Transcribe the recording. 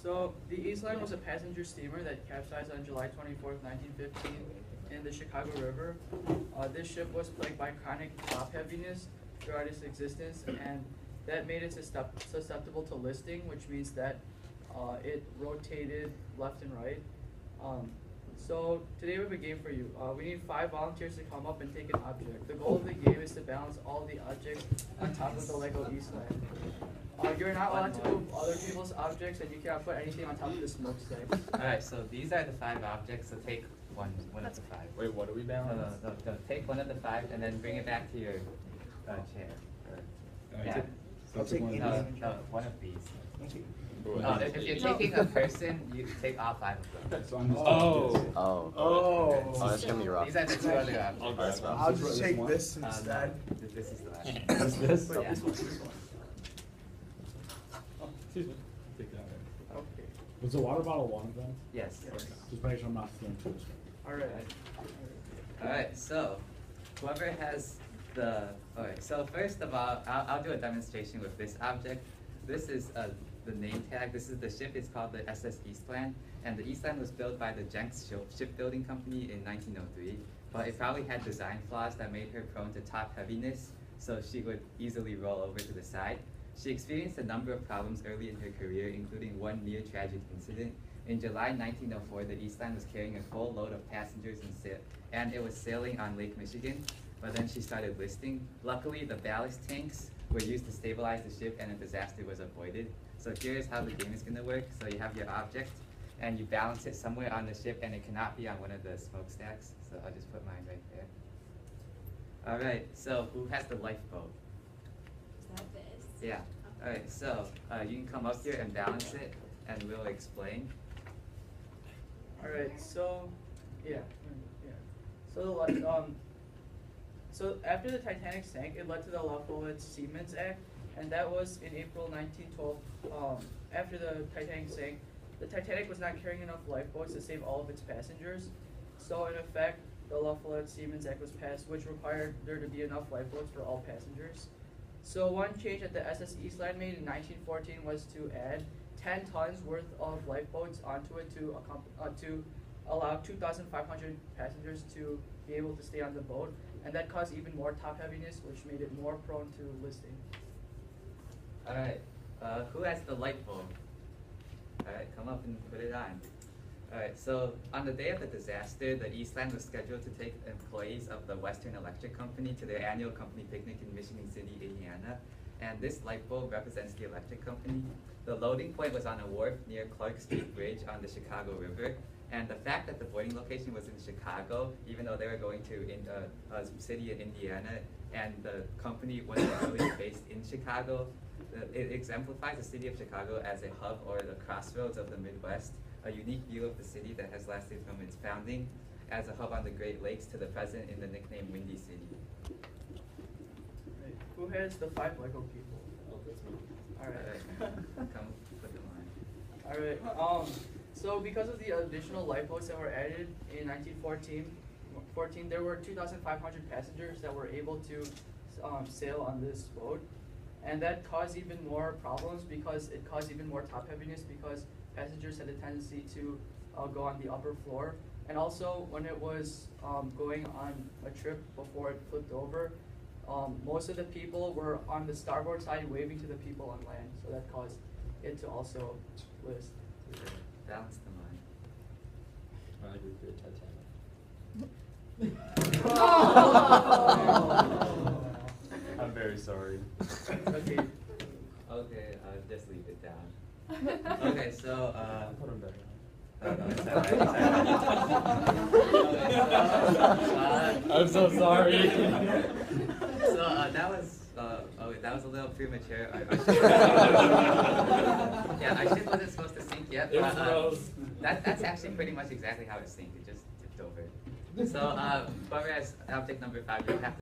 So the Eastland was a passenger steamer that capsized on July 24th, 1915 in the Chicago River. This ship was plagued by chronic top heaviness throughout its existence, and that made it susceptible to listing, which means that it rotated left and right. So today we have a game for you. We need 5 volunteers to come up and take an object. The goal of the game is to balance all the objects on top of the Lego Eastland. You're not allowed to move other people's objects, and you cannot put anything on top of the smokestack. Alright, so these are the 5 objects, so take one of the 5. Wait, what do we balance? No, take one of the 5 and then bring it back to your chair. Yeah. I'll take one of these. If you're taking a person, you take all 5 of them. So I'm just Oh, that's gonna be rough. These are the 2 other objects. I'll just take this instead. This is the last. this? But Yeah. this one. Excuse me. Take that. Okay. Was the water bottle one of them? Yes. Just make sure I'm not stealing two. All right. Alright, so whoever has the. Alright, so first of all, I'll do a demonstration with this object. This is the name tag. This is the ship. It's called the SS Eastland, and the Eastland was built by the Jenks Shipbuilding Company in 1903. But it probably had design flaws that made her prone to top heaviness, so she would easily roll over to the side. She experienced a number of problems early in her career, including one near tragic incident. In July 1904, the Eastland was carrying a full load of passengers and it was sailing on Lake Michigan, but then she started listing. Luckily, the ballast tanks were used to stabilize the ship and a disaster was avoided. So here's how the game is going to work. So you have your object and you balance it somewhere on the ship, and it cannot be on one of the smokestacks. So I'll just put mine right there. Alright, so who has the lifeboat? Is that this? Yeah. Alright, so you can come up here and balance it, and we'll explain. All right. So, yeah. So after the Titanic sank, it led to the Lafayette Seamen's Act, and that was in April 1912. After the Titanic sank, the Titanic was not carrying enough lifeboats to save all of its passengers. So in effect, the Lafayette Seamen's Act was passed, which required there to be enough lifeboats for all passengers. So one change that the SS Eastland made in 1914 was to add 10 tons worth of lifeboats onto it to allow 2,500 passengers to be able to stay on the boat, and that caused even more top heaviness, which made it more prone to listing. Alright, who has the light bulb? Alright, come up and put it on. Alright, so on the day of the disaster, the Eastland was scheduled to take employees of the Western Electric Company to their annual company picnic in Michigan City, Indiana. And this light bulb represents the electric company. The loading point was on a wharf near Clark Street Bridge on the Chicago River. And the fact that the boarding location was in Chicago, even though they were going to a city in Indiana, and the company wasn't really based in Chicago, it exemplifies the city of Chicago as a hub or the crossroads of the Midwest, a unique view of the city that has lasted from its founding as a hub on the Great Lakes to the present in the nickname Windy City. Right. Who has the 5 Lego people? All right. Come put them on. All right. So because of the additional lifeboats that were added in 1914, there were 2,500 passengers that were able to sail on this boat, and that caused even more problems because it caused even more top heaviness because passengers had a tendency to go on the upper floor, and also when it was going on a trip before it flipped over, most of the people were on the starboard side waving to the people on land, so that caused it to also list. Balance them on. I agree with Titanic. Oh! I'm very sorry. Okay. Okay, just leave it down. Okay, so Put them back oh, no, it's alright. I'm so sorry. So that was a little premature. Yeah, our ship wasn't supposed to sink yet, but that's actually pretty much exactly how it sank. It just tipped over. So, whoever has object number 5, you'll have to